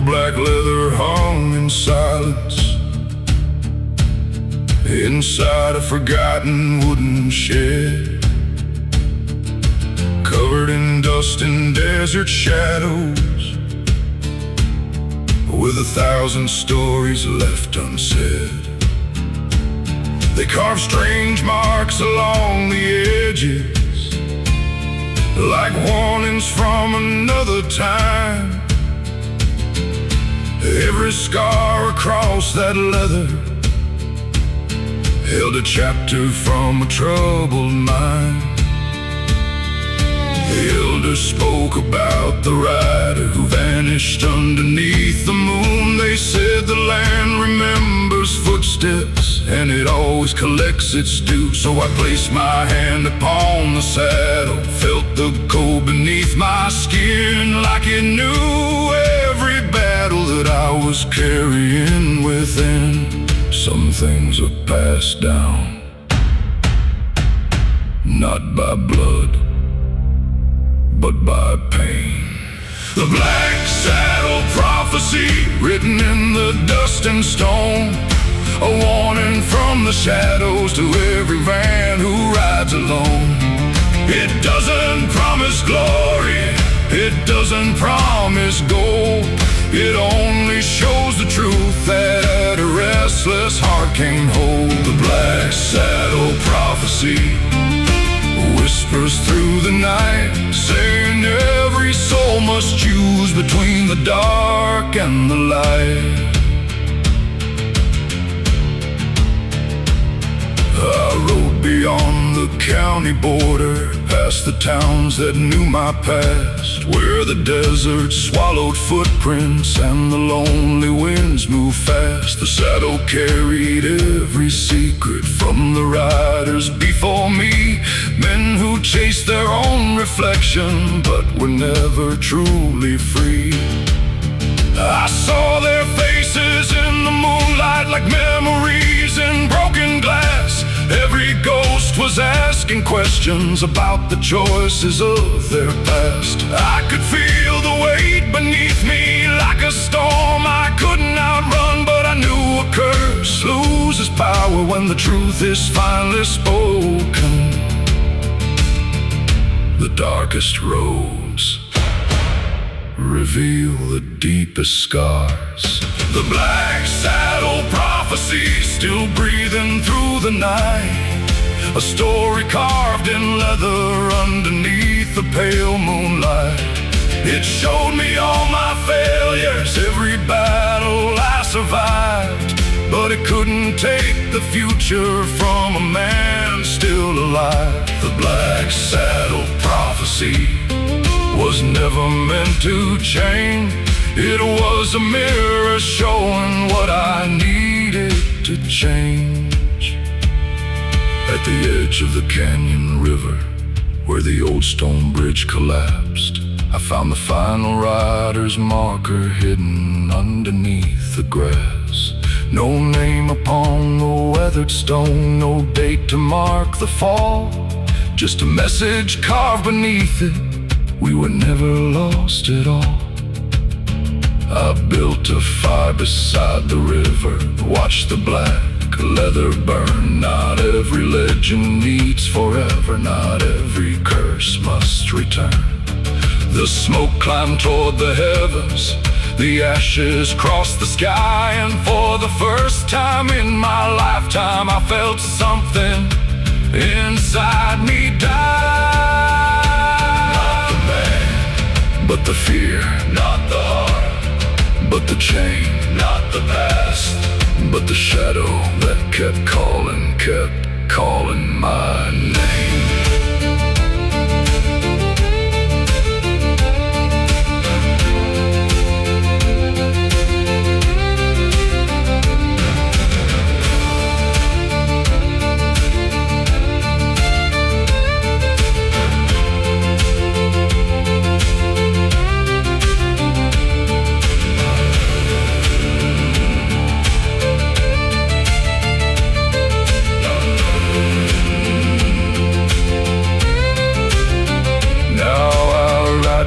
black leather hung in silence inside a forgotten wooden shed, covered in dust and desert shadows, with 1,000 stories left unsaid. They carve strange marks along the edges, like warnings from another time. Every scar across that leather held a chapter from a troubled mind. The elder spoke about the rider who vanished underneath the moon. They said the land remembers footsteps, and it always collects its due. So I placed my hand upon the saddle, felt the cold beneath my skin, like it knew every battle that I was carrying within. Some things are passed down, not by blood, but by pain. The black saddle prophecy, written in the dust and stone, a warning from the shadows to every man who rides alone. It doesn't promise glory, it doesn't promise gold. It only shows the truth that a restless heart can't hold. The black saddle prophecy whispers through the night, saying every soul must choose between the dark and the light. I rode beyond the county border, past the towns that knew my past, where the desert swallowed footprints and the lonely winds moved fast. The saddle carried every secret from the riders before me, men who chased their own reflection but were never truly free. I saw their faces in the moonlight like memories in broken glass. Every ghost was asking questions about the choices of their past. I could feel the weight beneath me like a storm I couldn't outrun, but I knew a curse loses power when the truth is finally spoken. The darkest roads reveal the deepest scars. The black saddle prophecy still breathing through the night, a story carved in leather underneath the pale moonlight. It showed me all my failures, every battle I survived, but it couldn't take the future from a man still alive. The black saddle prophecy was never meant to change. It was a mirror showing what I needed to change. At the edge of the canyon river, where the old stone bridge collapsed, I found the final rider's marker hidden underneath the grass. No name upon the weathered stone, no date to mark the fall, just a message carved beneath it: we were never lost at all. I built a fire beside the river, watched the black leather burn. Not every legend needs forever, not every curse must return. The smoke climbed toward the heavens, the ashes crossed the sky, and for the first time in my lifetime I felt something inside me die. Not the man, but the fear. Not the heart, but the chain. Not the past, but the shadow that kept calling my name.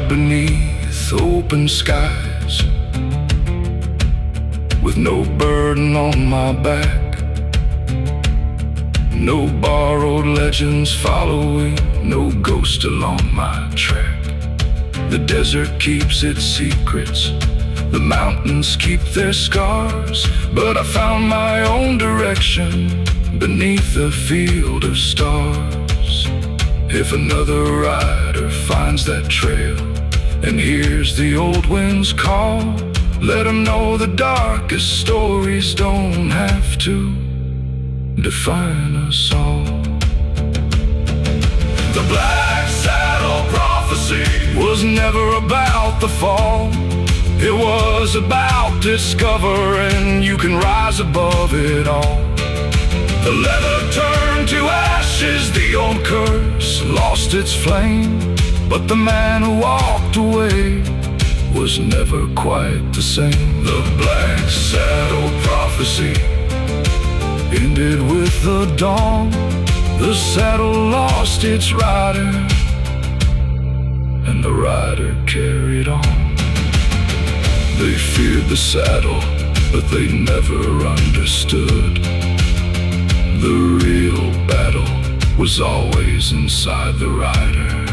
Beneath open skies, with no burden on my back. No borrowed legends following, no ghost along my track. The desert keeps its secrets, the mountains keep their scars, but I found my own direction beneath a field of stars. If another rider finds that trail and hears the old winds call, let him know the darkest stories don't have to define us all. The black saddle prophecy was never about the fall. It was about discovering you can rise above it all. The leather turned to ashes, the old curse lost its flame, but the man who walked away was never quite the same. The black saddle prophecy ended with the dawn. The saddle lost its rider, and the rider carried on. They feared the saddle, but they never understood. The real battle was always inside the rider.